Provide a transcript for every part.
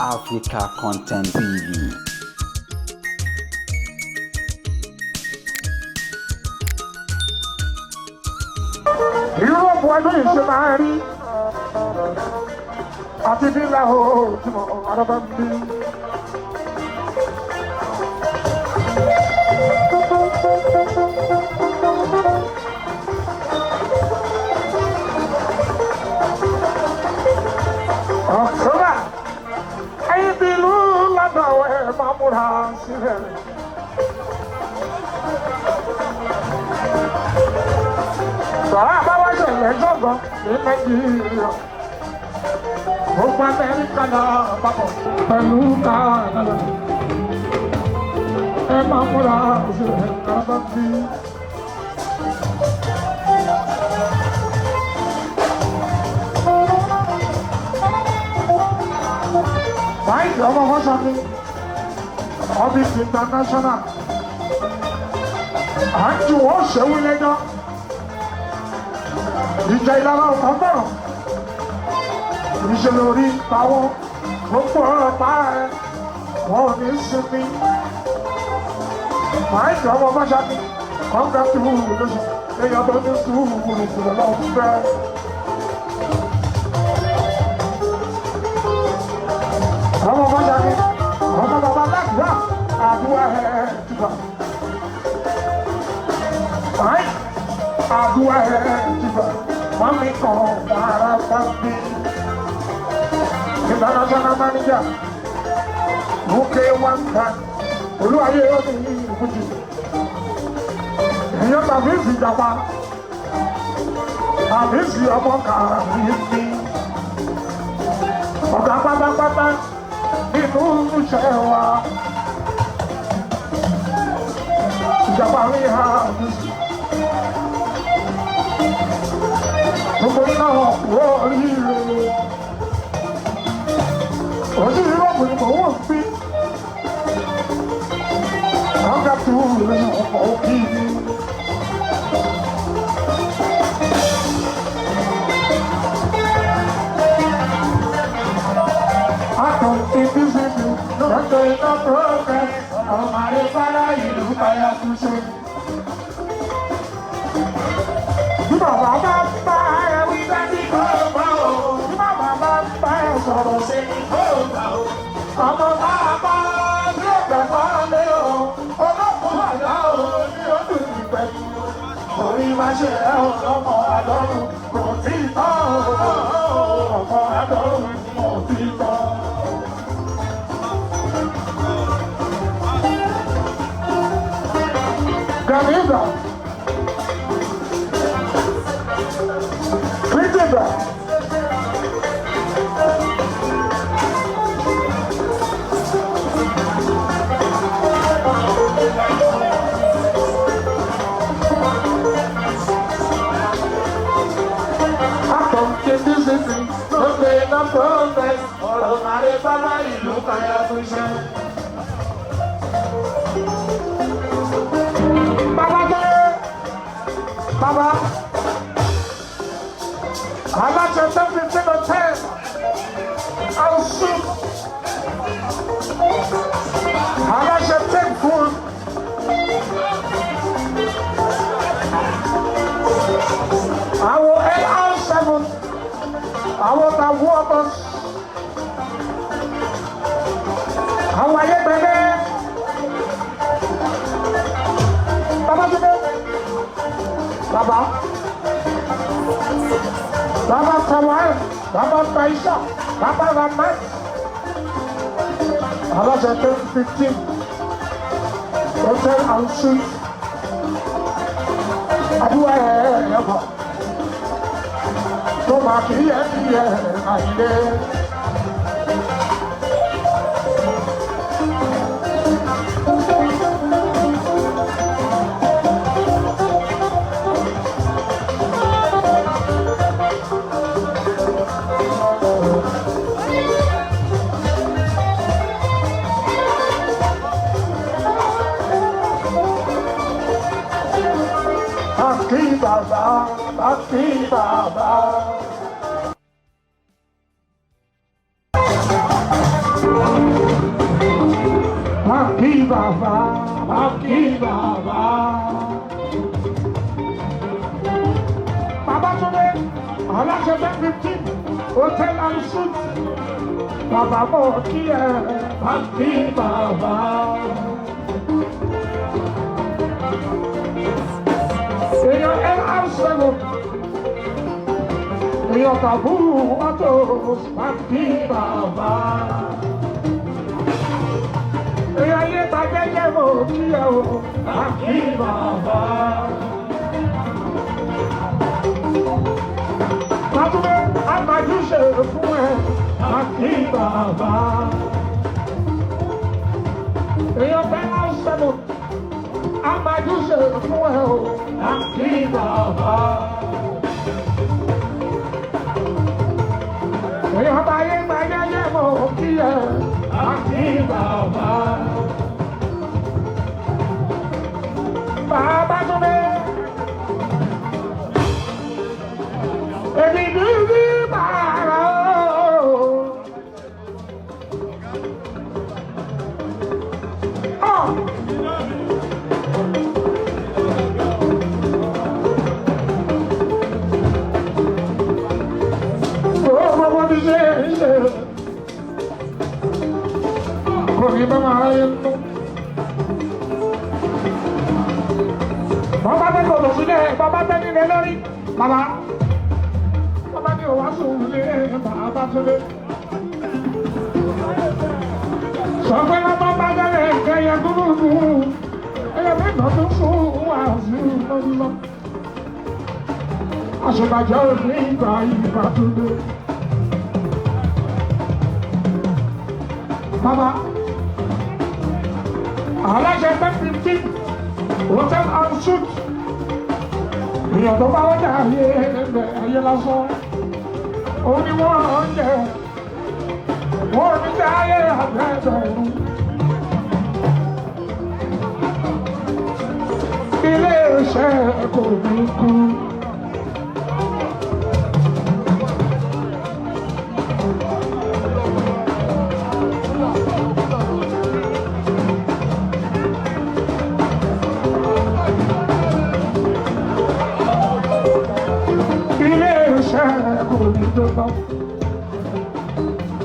Africa Content TV. Europe wà ní ìṣẹ̀márí àti nílẹ̀ ooo tí mo araba ń bí. Ọ̀ṣọ́ra ẹ̀yin bí ìlú lọ́dọ̀ ẹ̀ máa múra sílẹ̀. Sọ̀rọ̀ àbáwá ṣẹlẹ̀ gbọ̀ngàn ní Nàìjíríà. Gbogbo Amẹ́ríkà náà papọ̀ pẹ̀lú Kánádà. Ẹ máa múra sílẹ̀ kábà bí. Báyìí ọmọ wọn sọ ní Orbit International. À ń ju wọ́n ṣẹ́wó lẹ́jọ́. Ìjà ìlànà ọ̀kan bọ̀rọ̀. Ìṣẹ̀lẹ̀ orí táwọn gbogbo ọ̀pá ẹ̀ wọ́n ò ní sinmi. Màá jọ ọmọ Máṣákì, kọ́ńgá tí wù ú lóṣù, èèyàn tó ní sùúrù gbùrùgbùrù lọ́wọ́ fẹ́. Ọmọ Máṣákì, ọmọ bàbá Lákìá, àdúrà ẹ̀ jùlọ. Àdúrà ẹ̀ jùlọ. Mami kan para papi. International manager. Muke Wanka. Olúwayé ọdún yìí ìbùjì. Èèyàn tàbí ìjàpá. Àbí ìsì ọmọ kàrí ní. Ọ̀gá pátápátá nínú iṣẹ́ wa. Ìjàpá rí ha àbísí. Gbogbo náà wọ́ oríire. Ojú ìrọ́pù ni mò ń wò bí. Àwọn ká tó lè ọ̀pọ̀ òkè ni. Àtọ̀ ìbí síbi lọ́jọ́ iná pọ́ọ̀kẹ́. Ọmọ àrífálá ìlú báyà tún ṣe. Bí bàbá bá bá ẹ wí bẹ́ẹ̀ ní kọ́ọ̀bá o. Bí bàbá bá bá ẹ sọ̀rọ̀ sí ní kọ́ọ̀bá o. Ọmọ bàbá tí ó gbẹ̀fọ́ lé o. Olókùn àdá o ní ojú ìpẹ̀lú. Orí wá ṣe ẹ ọmọ àdọ́rùn kò tí tọ́ o. Ọmọ àdọ́rùn kò tí tọ́. Gàmíìgbà. Príncipe. Àtọ̀nkè dísìtì ló gbé iná pọ́ńpẹ́. Ọ̀rọ̀ màrí bábá ìlú kàyà fún iṣẹ́. Bàbá dé. Bàbá. Aláṣẹ tẹ́fì sínú tẹ́ ọ̀ṣun. Aláṣẹ tẹ́ fún. Àwọn AR7, àwọn ta wọ́ọ̀bọ̀s, àwọn ayégbẹ́gbẹ́. Bàbá tó dé. Bàbá. Baba Tawai, Baba Taisha, Baba Ramai. Aláṣẹ 10-15, Hotel and Suite. Àdúrà ẹ̀ bọ̀. Tó máa kì í ẹ̀ àìlé. Aqui, baba. Aqui bàbá, aqui bàbá. Bàbá Túndé, aláṣẹ bẹ́ẹ̀ 15, hotel and suite. Bàbá mọ̀ kí ẹ, aqui bàbá. Èèyàn LR7, èèyàn Kàbúrú Autos, aqui bàbá. Èèyàn yé gbàgẹ́gẹ́ mọ̀ kí ẹ o, aqui bàbá. Bàtúmẹ̀ àgbàjúṣe fún ẹ, aqui bàbá. Èèyàn LR7, àgbàjúṣe fún ẹ o, aqui bàbá. Èèyàn báyé gbàgẹ́gẹ́ mọ̀ kí ẹ, aqui bàbá. Bàbá Túndé. Èmi dúdú bàrà o. Gbogbo bí ṣe ń ṣe kò ní bá máa ráyé nù. Bàbá bẹ́ẹ̀ kò lọ sílẹ̀, bàbá bẹ́ẹ̀ nílẹ̀ lórí. Bàbá ní òwá sùn lé bàbá Túndé. Sọ pé bàbá bá dálẹ̀ kẹyẹ gúrúgú, ẹyẹ mẹ́ta tó sùn wà sí lọ́dúnlọ́. Àṣebàjẹ́ òní ìgbà ìgbà Túndé. Bàbá, aláṣẹ 10-15, hotel and suite. Èèyàn tó bá wọ́n jà ayé lásán. Òun ni wọ́n ń jẹ, wọ́n ní jẹ́ ayé àgbẹ̀dẹ̀rún. Ilé iṣẹ́ kò ní kú.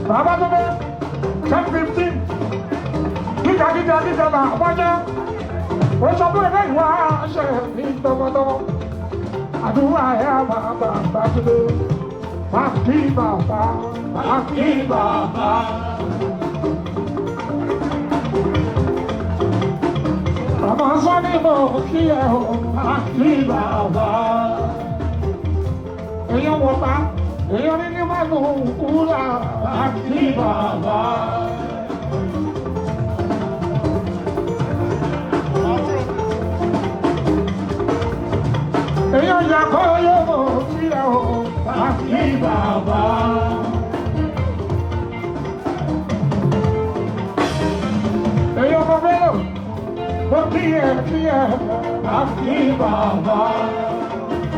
Bàbá Túndé 10-15 gíga là wájá ó sọ pé ẹgbẹ́ ìwà ṣe ní tọmọtọmọ àdúrà ẹ̀ bàbá Túndé àkí bàbá àkí bàbá. Bàbá sọ́ni mọ̀ kí ẹ ò àkí bàbá. Èèyàn wọ̀ pa. Èèyàn ní mọ́nù kúrà àti bàbá. Èèyàn yàgò yóò mọ̀ sí ẹ̀ o àti bàbá. Èèyàn mọ̀ mélòó mo kí ẹ àti bàbá.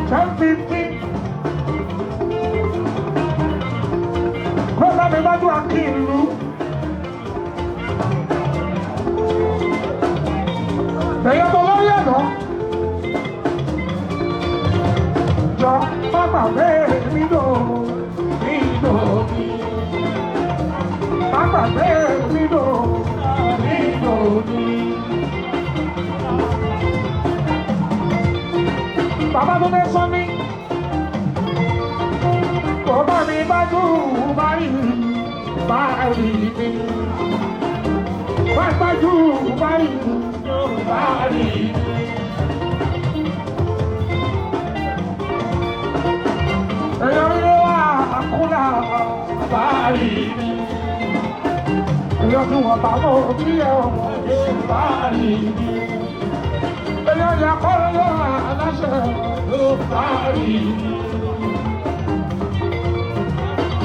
10-15. Kọ́lá mi bá dùn àkí ìlú. Èèyàn tó lórí ẹ̀dọ́. Jọ má gbàgbé mi lò nílò mi. Má gbàgbé mi lò nílò mi. Bàbá tó fẹ́ sọ mí. Bàbá mi bá dùn báyìí mi. Bá dùn báyìí mi. Èèyàn rí wá àkúlà báyìí mi. Èèyàn tí wọ́n bá mọ̀ bí ẹ̀ ọmọ báyìí mi. Èèyàn yà kọ́ lọ́wọ́ aláṣẹ ló báyìí mi.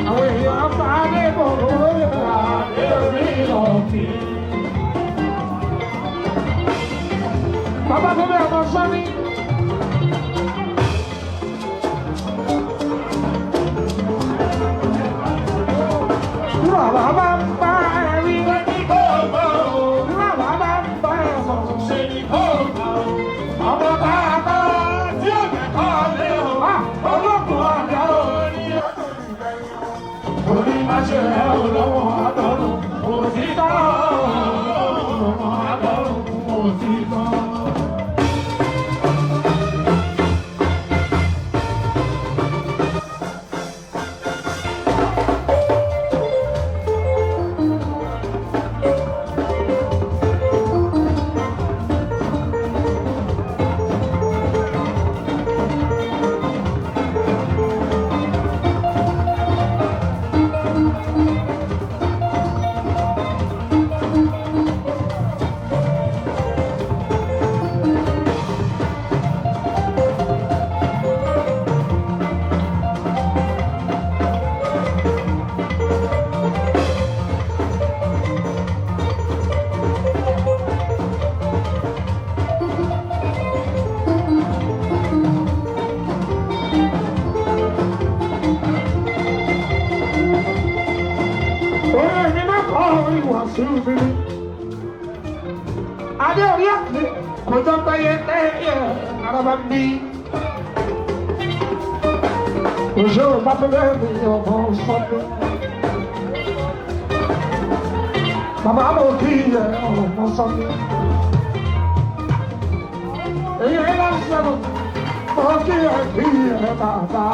Àwọn èèyàn bá lè bọ̀ lórí àdéhùn ìlọ́ọ̀kì. Bàbá tó bẹ̀rẹ̀ ọmọ sọ́ni. Bàbá bá ń bá ẹ̀ má ṣe ẹ́ o lọ́wọ́ àdọ́rùn òtítọ́ lọ́wọ́ àdọ́rùn òtítọ́. Ada lihat nih, kocok kayak ya, Arab di. Usul apa lagi yang mau sampai? Mama mau dia, mau sampai. Ini langsung mau dia, bapa.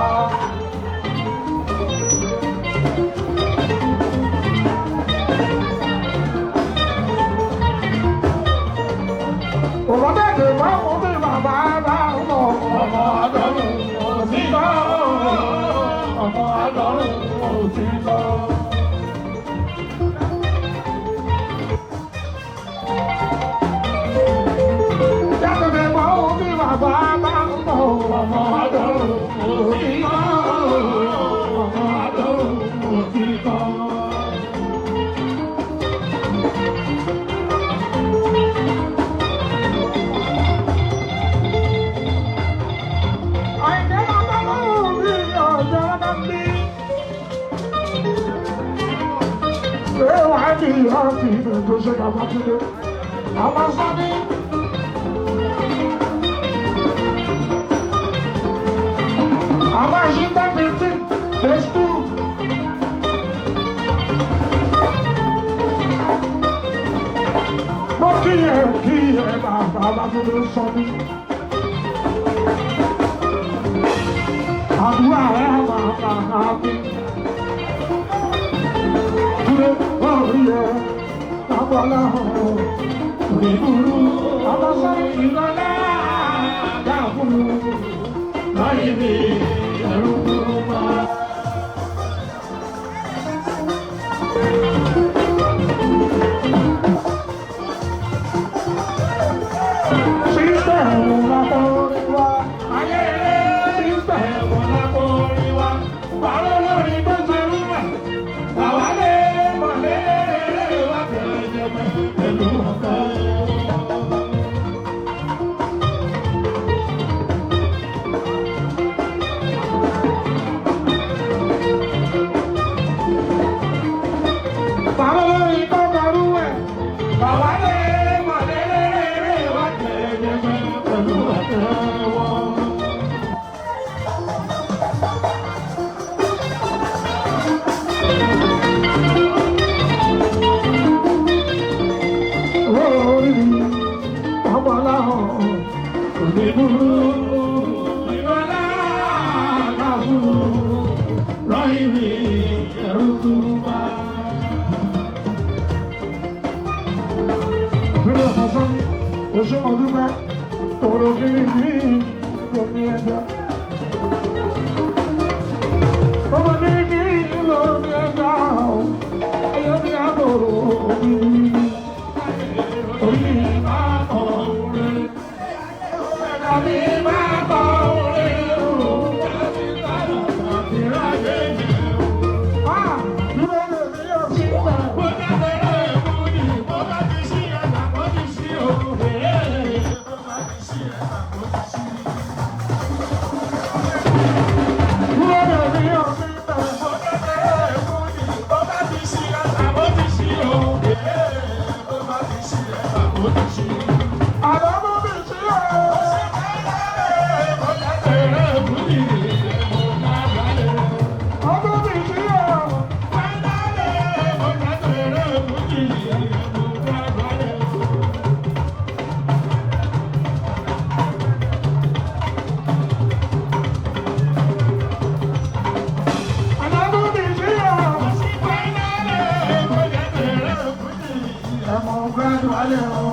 gbádùn alẹ́ o.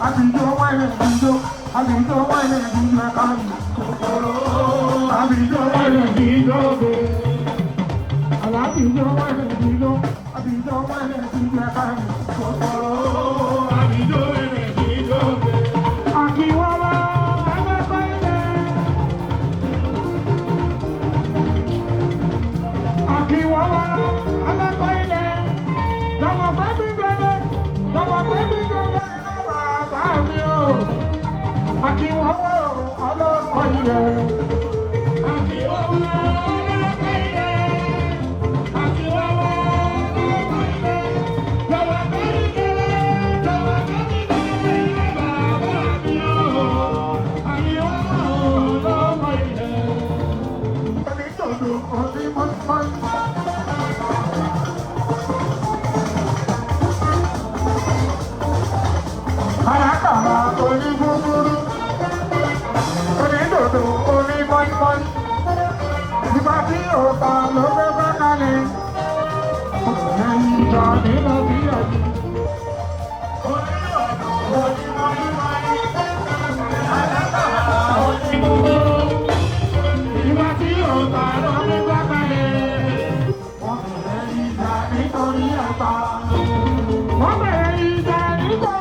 Àbíjọ wáyé ìjọ, àbíjọ wáyé ìjọ ẹ̀ka mi. Àbíjọ wáyé ìjọ òde. Àbíjọ wáyé ìjọ, àbíjọ wáyé ìjọ ẹ̀ka mi. Àbíjọ wáyé ìjọ òde. Àkíwọ́lá ẹgbẹ́ ilé. Àkíwọ́lá ẹgbẹ́ ilé. Lọ́wọ́ fẹ́ mi gbẹ́lẹ́, lọ́wọ́ fẹ́ mi gbẹ́lẹ́. Àkíwọ́wọ́ ọlọ́pàá ilẹ̀. Àkíwọ́wọ́ ọlọ́pàá ilẹ̀. Àkíwọ́wọ́ ọlọ́pàá ilẹ̀. Lọ́wọ́ bẹ́ẹ̀ gẹ́lẹ́, lọ́wọ́ bẹ́ẹ̀ gẹ́lẹ́ bàbá mi o. Àkíwọ́wọ́ ọlọ́pàá ilẹ̀. Ẹni tòdò ọdún mọ́tìmọ́tì. Àràkàrà onígbòmùrú, onídòdò onímọ́ímọ́í, ìgbà tí òòtà ló fẹ́ bá kalẹ̀, ẹ̀yìn ìjà nínú bí ẹ̀yìn. Onídòdò onímọ́ímọ́í, àràkàrà onígbòmùrú, ìgbà tí òòtà ló fẹ́ bá kalẹ̀, ẹ̀yìn ìjà nítorí ẹ̀ta. Wọ́n bẹ̀rẹ̀ ìjà nítorí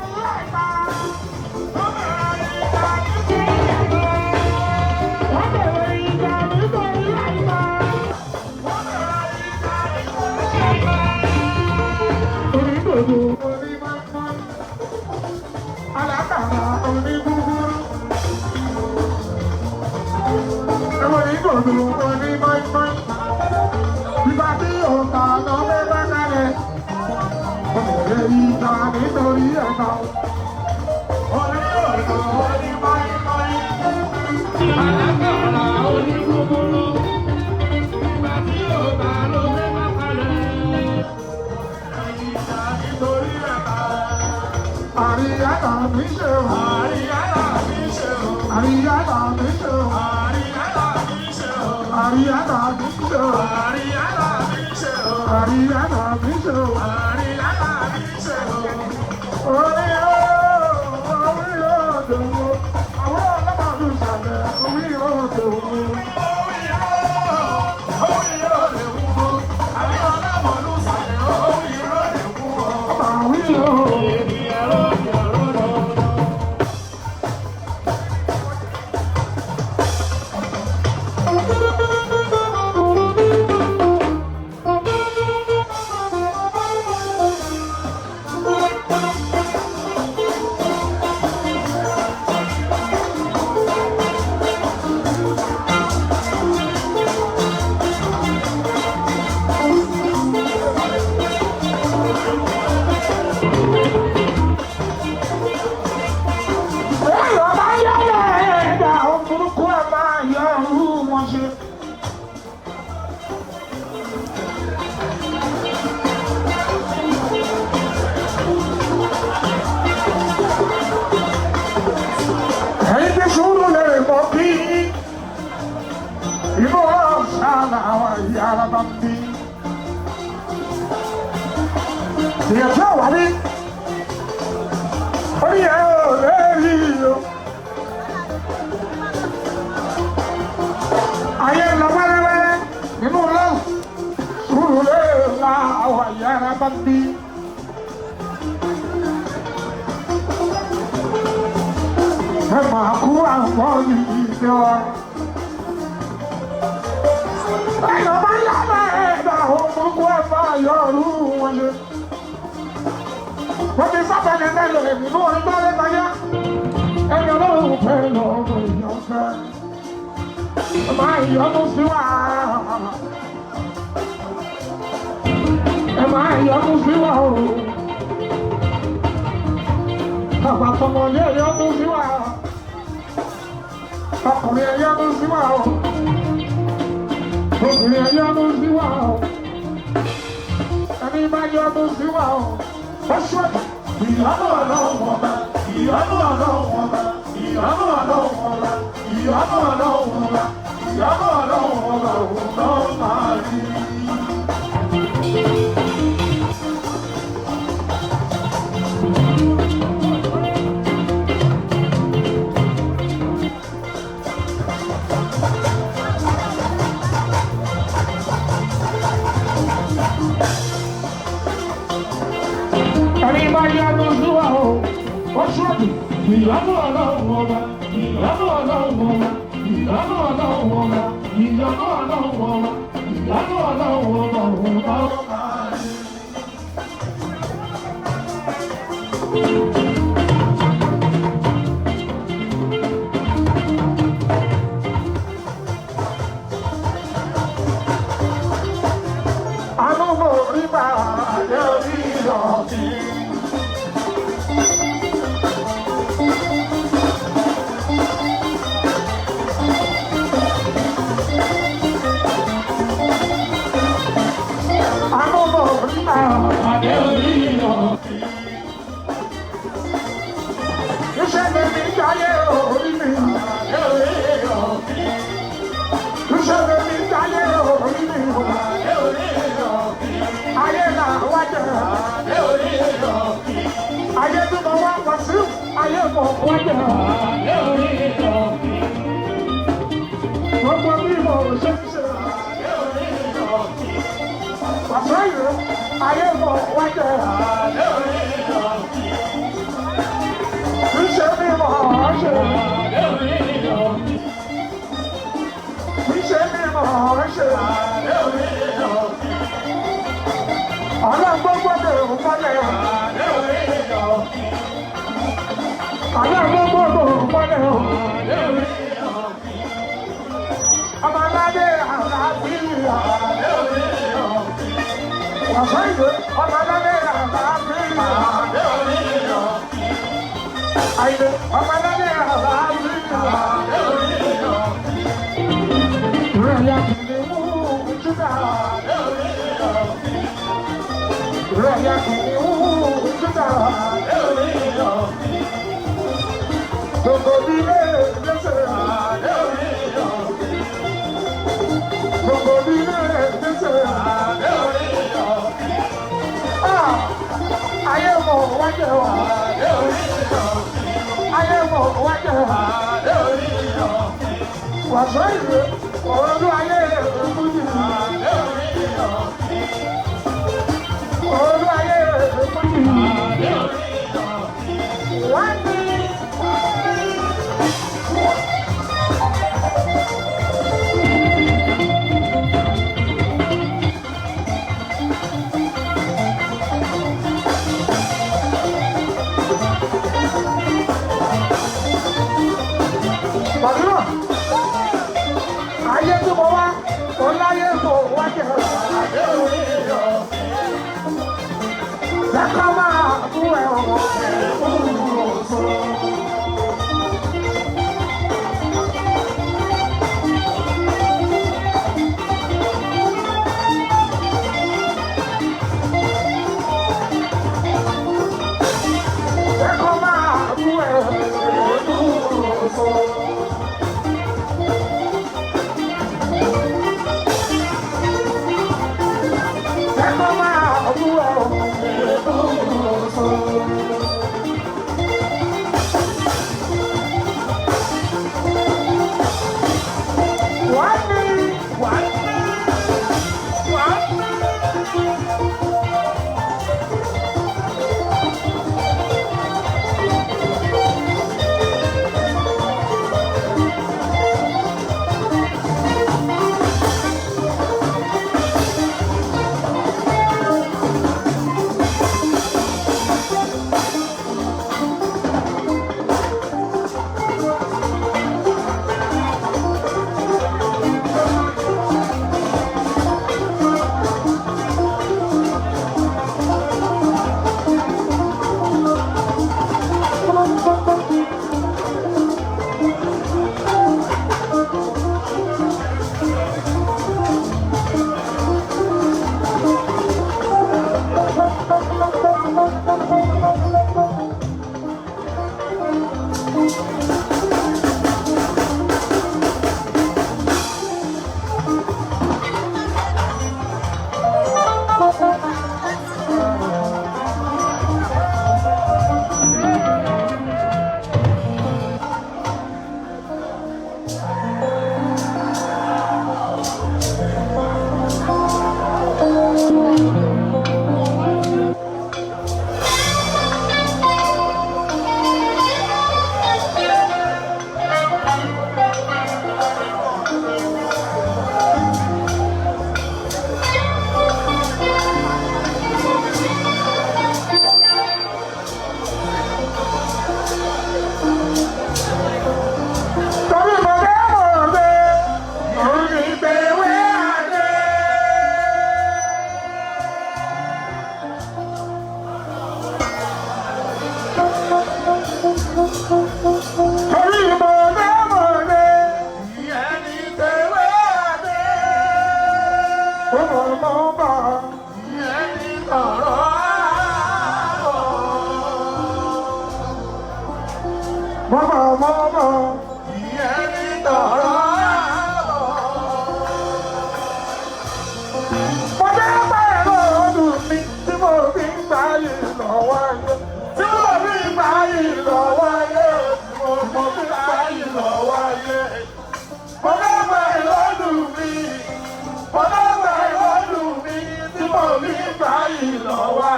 ẹni bá yá lójú wa o ó ṣọ́ọ̀dù ìyanu ọlọ́run ọba ìyanu ọlọ́run ọba ìyanu ọlọ́run ọba ìyanu ọlọ́run ọba ìyanu ọlọ́run ọba ọba. Ayé tó bá wá wá sí ayé mọ̀ wájà. Gbogbo bí mo ṣe ń ṣe. Pàṣẹ yìí ayé mọ̀ wájà. Níṣẹ́ bí mo ṣe. Níṣẹ́ bí mo ṣe. Ọlọ́gbọ́n gbọ́dọ̀ wọlé. Ọlọ́gbọ́n gbọ́dọ̀ wọlé. Ọmọládé àlàáfíà. Wàsá ìwé ọmọládé àlàáfíà. Àìlè ọmọládé àlàáfíà. Ìrẹ̀lẹ̀ kìlì mú júdà. Raya kìnìún júdà. Gbogbo ilé lẹ́sẹ̀. Gbogbo ilé lẹ́sẹ̀. Ayé mọ̀ wájẹ̀ wá. Ayé mọ̀ wájẹ̀ wá. Wàsó ìwé olú ayé ìfúnjì. Olú ayé ìfúnjì. Wọ́n ní. Bàbá ayé tó bọ̀ wá, ọláyé tó wá jẹ́ ayé orí yọ. Lẹ́kọ̀ọ́ máa bú ẹ̀ ọ̀rọ̀ lẹ́kọ̀ọ́ máa bú ẹ̀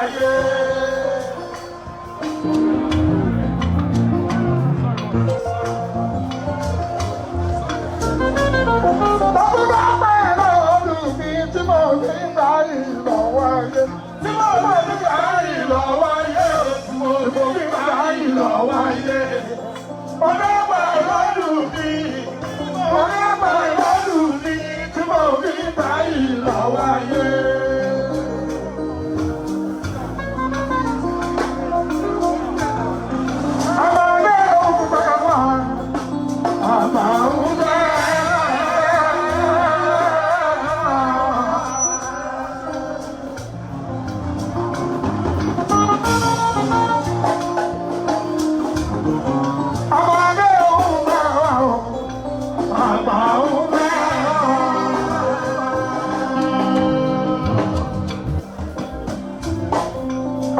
wáyé. Tọ́kú bá pẹ́ lọ́dún mi tí mo fi ń gbà ìlọ wáyé. Tí mo fi ń gbà ìlọ wáyé. Tí mo fi ń gbà ìlọ wáyé. Ọ̀dọ́ pẹ́ lọ́dún mi. Ọ̀dọ́ pẹ́ lọ́dún mi tí mo fi ń gbà ìlọ wáyé.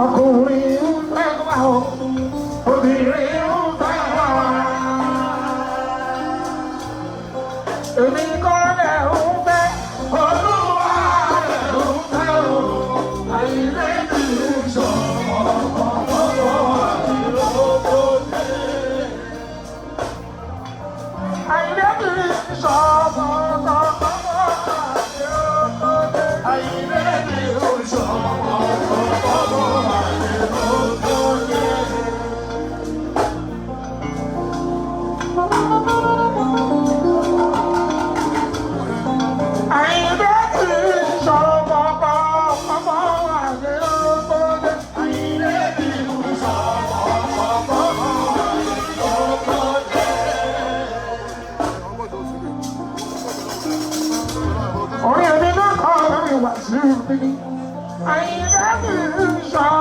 Ọkùnrin ń fẹ́ wá o, obìnrin ń fẹ́ wá. Èmi kọ́ lẹ̀ ń fẹ́, Olúwa lẹ̀ ń fẹ́ o. Àìlè ti ń sọ ọ̀pọ̀lọpọ̀ àìlókòdé. Àìlè ti ń sọ ọ̀pọ̀lọpọ̀ àìlókòdé. Àìlè ti ń sọ I